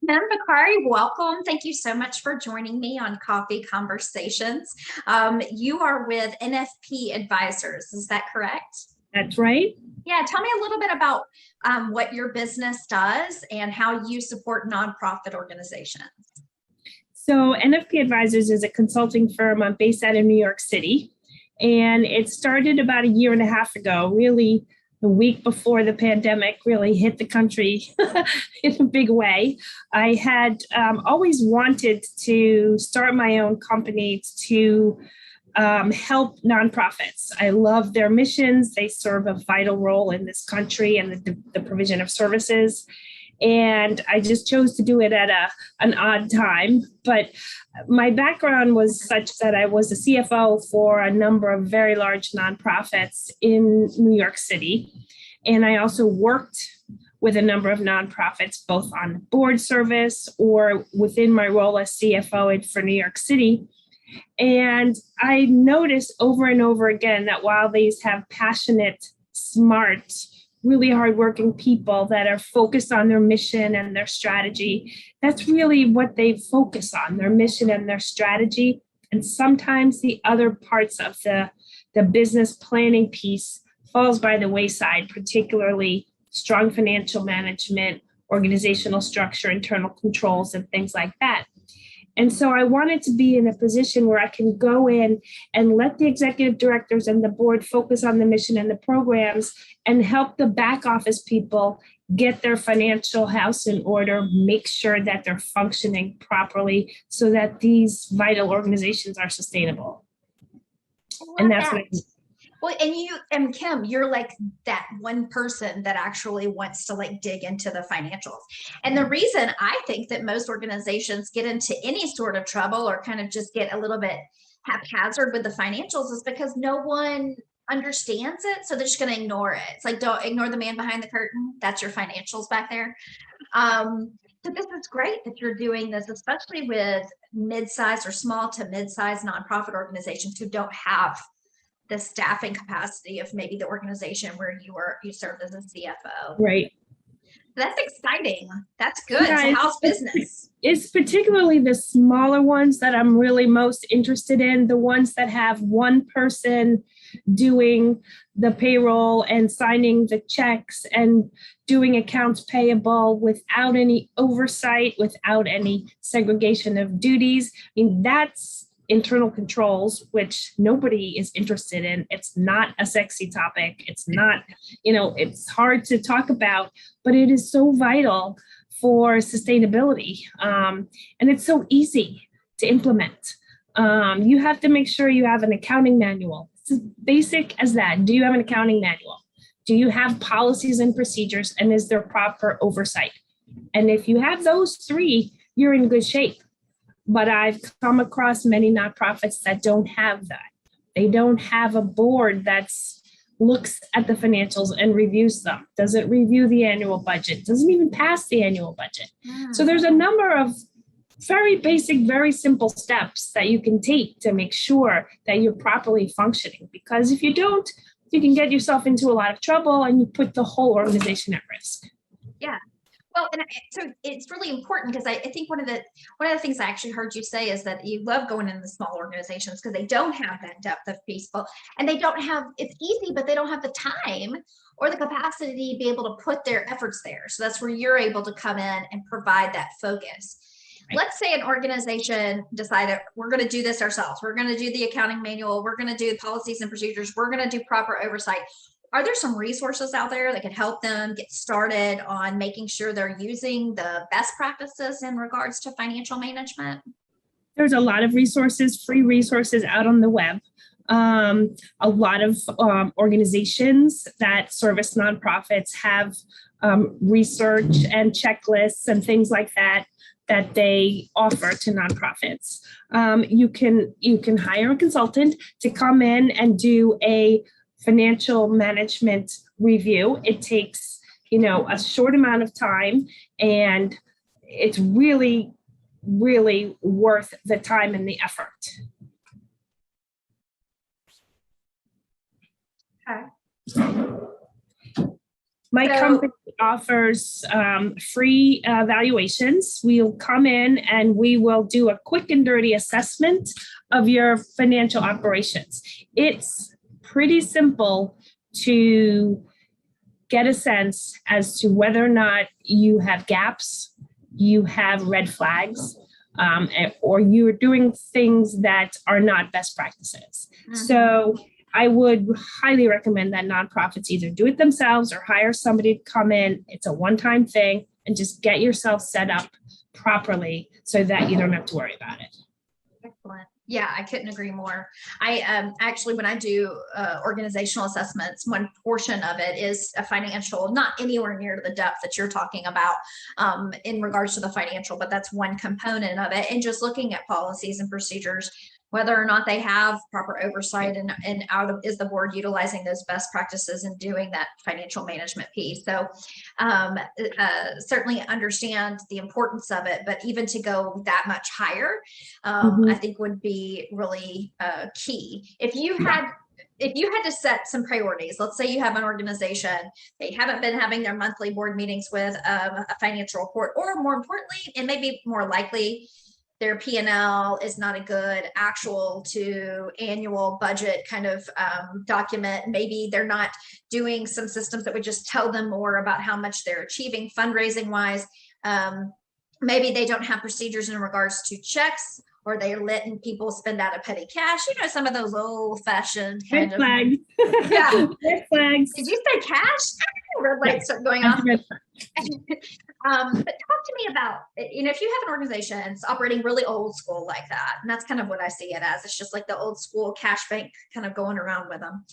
Madam Vaccari, welcome. Thank you so much for joining me on Coffee Conversations. You are with NFP Advisors, is that correct? That's right. Yeah, tell me a little bit about what your business does and how you support nonprofit organizations. So NFP Advisors is a consulting firm based out of New York City. And it started about a year and a half ago, really the week before the pandemic really hit the country in a big way. I had always wanted to start my own company to help nonprofits. I love their missions. They serve a vital role in this country and the provision of services. And I just chose to do it at an odd time. But my background was such that I was a CFO for a number of very large nonprofits in New York City. And I also worked with a number of nonprofits, both on board service or within my role as CFO for New York City. And I noticed over and over again that while these have passionate, smart, really hardworking people that are focused on their mission and their strategy, that's really what they focus on, their mission and their strategy. And sometimes the other parts of the business planning piece falls by the wayside, particularly strong financial management, organizational structure, internal controls, and things like that. And so I wanted to be in a position where I can go in and let the executive directors and the board focus on the mission and the programs and help the back office people get their financial house in order, make sure that they're functioning properly so that these vital organizations are sustainable. And that's what I do. Well, and you and Kim, you're like that one person that actually wants to like dig into the financials. And the reason I think that most organizations get into any sort of trouble or kind of just get a little bit haphazard with the financials is because no one understands it. So they're just going to ignore it. It's like, don't ignore the man behind the curtain. That's your financials back there. So this is great that you're doing this, especially with mid-sized or small to mid-sized nonprofit organizations who don't have the staffing capacity of maybe the organization where you served as a CFO. Right. That's exciting. That's good. Yeah, so how's business? It's particularly the smaller ones that I'm really most interested in, the ones that have one person doing the payroll and signing the checks and doing accounts payable without any oversight, without any segregation of duties. I mean, that's internal controls, which nobody is interested in. It's not a sexy topic. It's not, it's hard to talk about, but it is so vital for sustainability. And it's so easy to implement. You have to make sure you have an accounting manual. It's as basic as that. Do you have an accounting manual? Do you have policies and procedures? And is there proper oversight? And if you have those three, you're in good shape. But I've come across many nonprofits that don't have that. They don't have a board that looks at the financials and reviews them, doesn't review the annual budget, doesn't even pass the annual budget. So there's a number of very basic, very simple steps that you can take to make sure that you're properly functioning. Because if you don't, you can get yourself into a lot of trouble and you put the whole organization at risk. Yeah. Well, and so it's really important because I think one of the things I actually heard you say is that you love going into the small organizations because they don't have that depth of people and they don't have, it's easy, but they don't have the time or the capacity to be able to put their efforts there. So that's where you're able to come in and provide that focus. Right. Let's say an organization decided we're going to do this ourselves. We're going to do the accounting manual. We're going to do policies and procedures. We're going to do proper oversight. Are there some resources out there that can help them get started on making sure they're using the best practices in regards to financial management? There's a lot of resources, free resources out on the web. A lot of organizations that service nonprofits have research and checklists and things like that they offer to nonprofits. You can hire a consultant to come in and do a financial management review. It takes, a short amount of time, and it's really, really worth the time and the effort. Okay. My So- company offers free valuations. We'll come in and we will do a quick and dirty assessment of your financial operations. It's pretty simple to get a sense as to whether or not you have gaps, you have red flags, or you're doing things that are not best practices. Mhm. So I would highly recommend that nonprofits either do it themselves or hire somebody to come in. It's a one-time thing and just get yourself set up properly so that you don't have to worry about it. Excellent. Yeah, I couldn't agree more. I actually, when I do organizational assessments, one portion of it is a financial, not anywhere near to the depth that you're talking about in regards to the financial, but that's one component of it. And just looking at policies and procedures, whether or not they have proper oversight and is the board utilizing those best practices and doing that financial management piece. So certainly understand the importance of it, but even to go that much higher, I think would be really key. If you had to set some priorities, let's say you have an organization, they haven't been having their monthly board meetings with a financial report, or more importantly, and maybe more likely, their P&L is not a good actual to annual budget kind of document. Maybe they're not doing some systems that would just tell them more about how much they're achieving fundraising wise. Maybe they don't have procedures in regards to checks, or they're letting people spend out of petty cash. You know, some of those old fashioned kind Red flags. Yeah. Red flags. Did you say cash? Red lights start going off. But talk to me about, if you have an organization that's operating really old school like that, and that's kind of what I see it as. It's just like the old school cash bank kind of going around with them.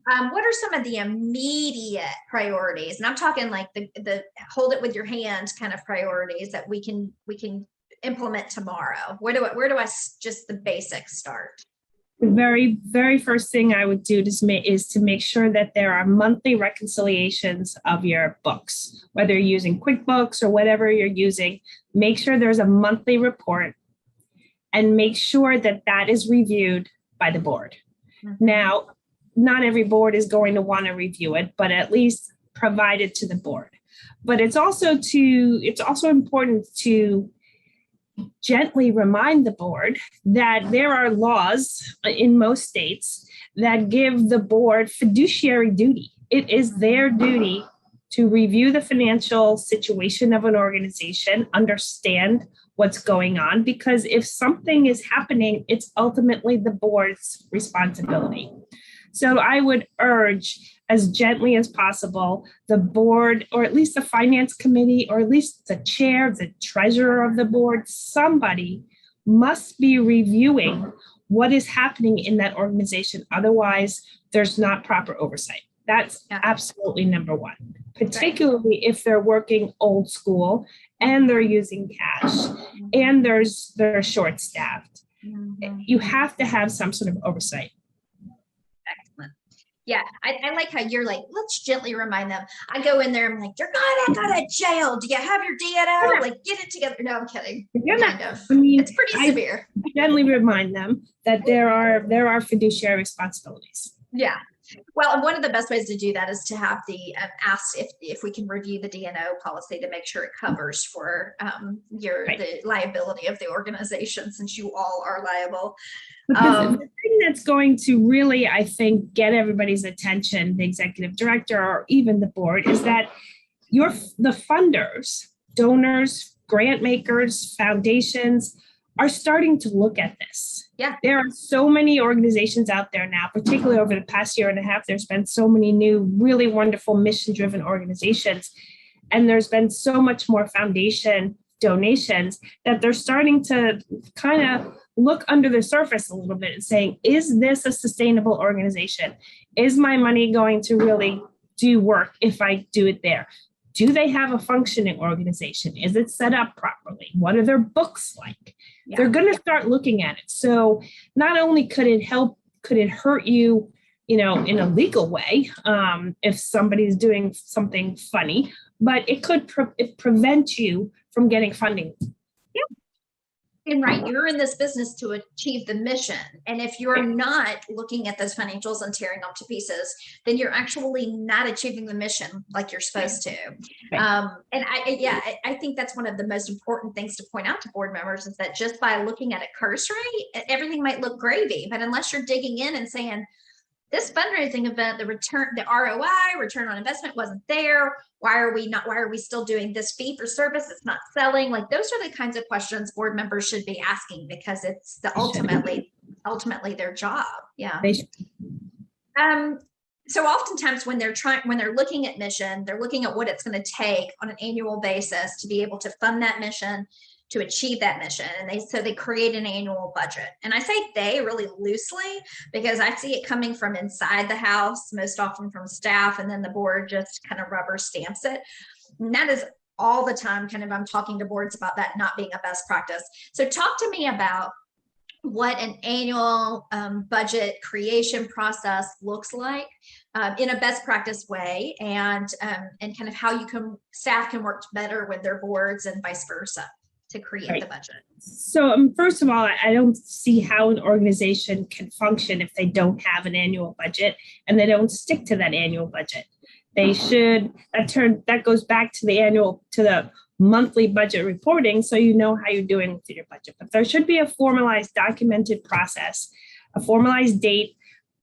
What are some of the immediate priorities? And I'm talking like the hold it with your hand kind of priorities that we can implement tomorrow. Where do I just the basics start? The very, very first thing I would do is to make sure that there are monthly reconciliations of your books, whether you're using QuickBooks or whatever you're using. Make sure there's a monthly report and make sure that that is reviewed by the board. Mm-hmm. Now, not every board is going to want to review it, but at least provide it to the board. But it's also important to gently remind the board that there are laws in most states that give the board fiduciary duty. It is their duty to review the financial situation of an organization, understand what's going on, because if something is happening, it's ultimately the board's responsibility. So I would urge, as gently as possible, the board, or at least the finance committee, or at least the chair, the treasurer of the board, somebody must be reviewing what is happening in that organization. Otherwise, there's not proper oversight. That's absolutely number one, particularly if they're working old school and they're using cash and they're short-staffed. Mm-hmm. You have to have some sort of oversight. Yeah, I like how you're like, let's gently remind them. I go in there, I'm like, you're gonna go to jail. Do you have your DNO? Like, get it together. No, I'm kidding. It's pretty severe. I gently remind them that there are fiduciary responsibilities. Yeah. Well, and one of the best ways to do that is to have the ask if we can review the DNO policy to make sure it covers for the liability of the organization, since you all are liable. The thing that's going to really, I think, get everybody's attention, the executive director or even the board, is that the funders, donors, grant makers, foundations are starting to look at this. Yeah. There are so many organizations out there now, particularly over the past year and a half. There's been so many new, really wonderful mission-driven organizations. And there's been so much more foundation donations that they're starting to kind of look under the surface a little bit and saying, is this a sustainable organization? Is my money going to really do work if I do it there? Do they have a functioning organization? Is it set up properly? What are their books like? Yeah. They're going to start looking at it. So not only could it hurt you, in a legal way, if somebody's doing something funny, but it could prevent you from getting funding. Yeah. And right, you're in this business to achieve the mission. And if you're not looking at those financials and tearing them to pieces, then you're actually not achieving the mission like you're supposed to. And I think that's one of the most important things to point out to board members is that just by looking at it cursory, everything might look gravy, but unless you're digging in and saying, this fundraising event, the ROI, return on investment wasn't there. Why are we still doing this fee for service? It's not selling. Like those are the kinds of questions board members should be asking because it's ultimately their job. Yeah. So oftentimes when they're looking at mission, they're looking at what it's going to take on an annual basis to be able to fund that mission, to achieve that mission. And they create an annual budget. And I say they really loosely because I see it coming from inside the house, most often from staff, and then the board just kind of rubber stamps it. And that is all the time I'm talking to boards about that not being a best practice. So talk to me about what an annual budget creation process looks like in a best practice way, and kind of how staff can work better with their boards and vice versa to create the budget. So first of all, I don't see how an organization can function if they don't have an annual budget and they don't stick to that annual budget. They should, that goes back to the monthly budget reporting, so you know how you're doing with your budget. But there should be a formalized, documented process, a formalized date,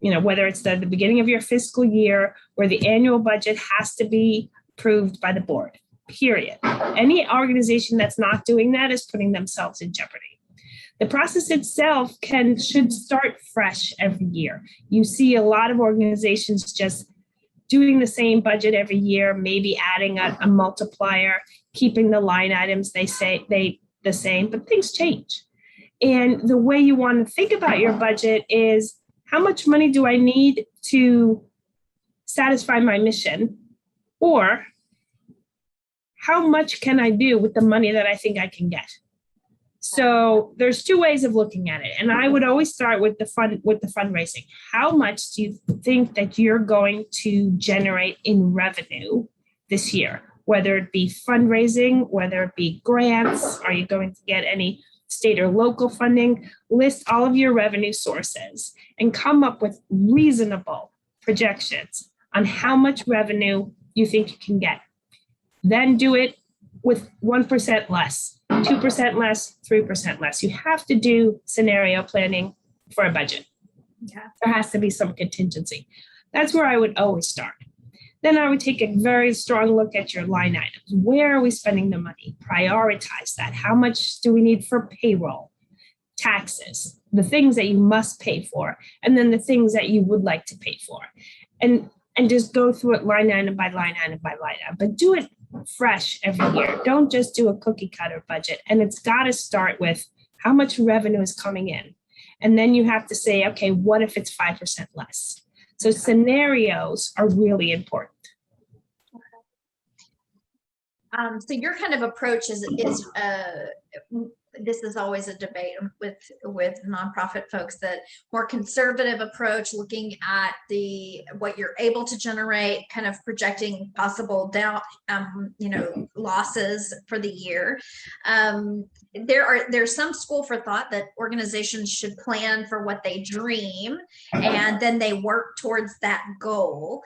whether it's the beginning of your fiscal year, where the annual budget has to be approved by the board. Period. Any organization that's not doing that is putting themselves in jeopardy. The process itself should start fresh every year. You see a lot of organizations just doing the same budget every year, maybe adding a multiplier, keeping the line items the same, but things change. And the way you want to think about your budget is, how much money do I need to satisfy my mission? Or how much can I do with the money that I think I can get? So there's two ways of looking at it. And I would always start with the fundraising. How much do you think that you're going to generate in revenue this year? Whether it be fundraising, whether it be grants, are you going to get any state or local funding? List all of your revenue sources and come up with reasonable projections on how much revenue you think you can get. Then do it with 1% less, 2% less, 3% less. You have to do scenario planning for a budget. Yeah. There has to be some contingency. That's where I would always start. Then I would take a very strong look at your line items. Where are we spending the money? Prioritize that. How much do we need for payroll, taxes, the things that you must pay for, and then the things that you would like to pay for. And just go through it line item by line item by line item, but do it fresh every year. Don't just do a cookie cutter budget. And it's got to start with how much revenue is coming in. And then you have to say, okay, what if it's 5% less? So scenarios are really important. So your kind of approach is this is always a debate with nonprofit folks, that more conservative approach, looking at what you're able to generate, kind of projecting possible down, losses for the year. There's some school for thought that organizations should plan for what they dream and then they work towards that goal.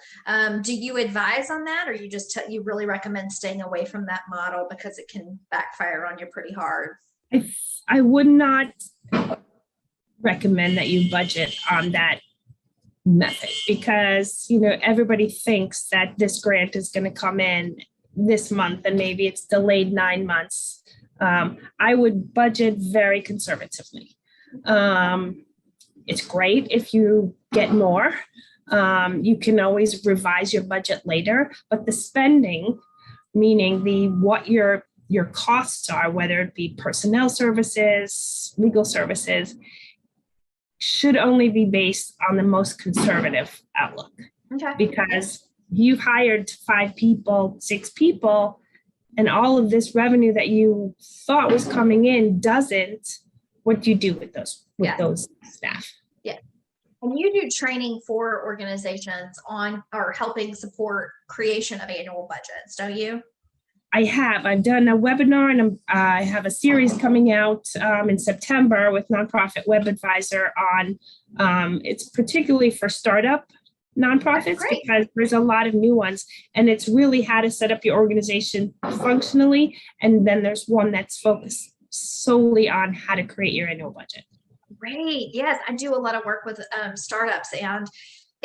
Do you advise on that, or you really recommend staying away from that model because it can backfire on you pretty hard? I would not recommend that you budget on that method because, everybody thinks that this grant is going to come in this month and maybe it's delayed 9 months. I would budget very conservatively. It's great if you get more. You can always revise your budget later, but the spending, meaning what your costs are, whether it be personnel services, legal services, should only be based on the most conservative outlook. Okay. Because you've hired 5 people, 6 people, and all of this revenue that you thought was coming in doesn't, what do you do with those staff? Yeah. And you do training for organizations on or helping support creation of annual budgets, don't you? I've done a webinar, and I have a series coming out in September with Nonprofit Web Advisor on, it's particularly for startup nonprofits Great. because there's a lot of new ones, and it's really how to set up your organization functionally. And then there's one that's focused solely on how to create your annual budget. Great. Yes, I do a lot of work with startups, and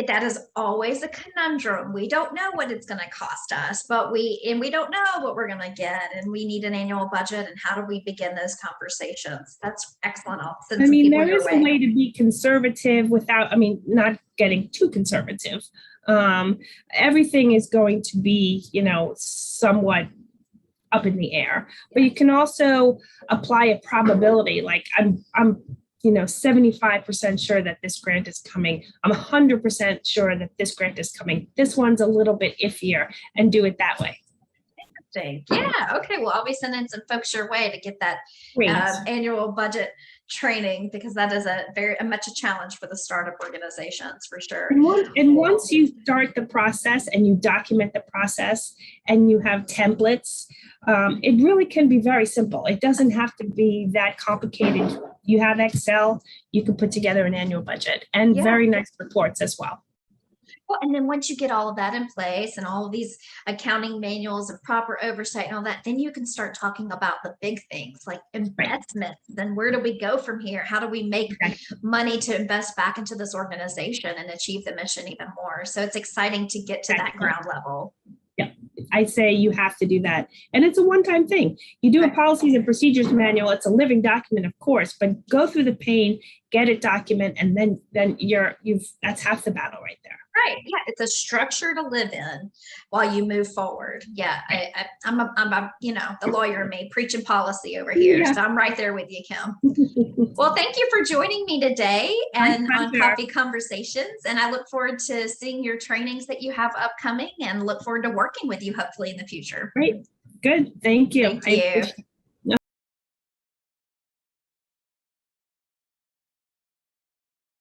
that is always a conundrum. We don't know what it's going to cost us, but we don't know what we're going to get, and we need an annual budget. And how do we begin those conversations? That's excellent. I'll send some people there your is a way to be conservative without, not getting too conservative. Everything is going to be, somewhat up in the air, but you can also apply a probability. Like I'm 75% sure that this grant is coming. I'm 100% sure that this grant is coming. This one's a little bit iffier, and do it that way. Interesting. Yeah. Okay. Well, I'll be sending some folks your way to get that annual budget training, because that is a much a challenge for the startup organizations for sure. And once you start the process and you document the process and you have templates, it really can be very simple. It doesn't have to be that complicated. You have Excel, you can put together an annual budget, and very nice reports as well. Well, and then once you get all of that in place and all of these accounting manuals and proper oversight and all that, then you can start talking about the big things like investments. Then where do we go from here? How do we make money to invest back into this organization and achieve the mission even more? So it's exciting to get to that ground level. Yeah, I say you have to do that. And it's a one-time thing. You do a policies and procedures manual. It's a living document, of course, but go through the pain, get it document, and then that's half the battle right there. Right. Yeah. It's a structure to live in while you move forward. Yeah. I'm the lawyer in me preaching policy over here. So I'm right there with you, Kim. Well, thank you for joining me today and on Coffee Conversations. And I look forward to seeing your trainings that you have upcoming, and look forward to working with you hopefully in the future. Great. Good. Thank you. Thank you.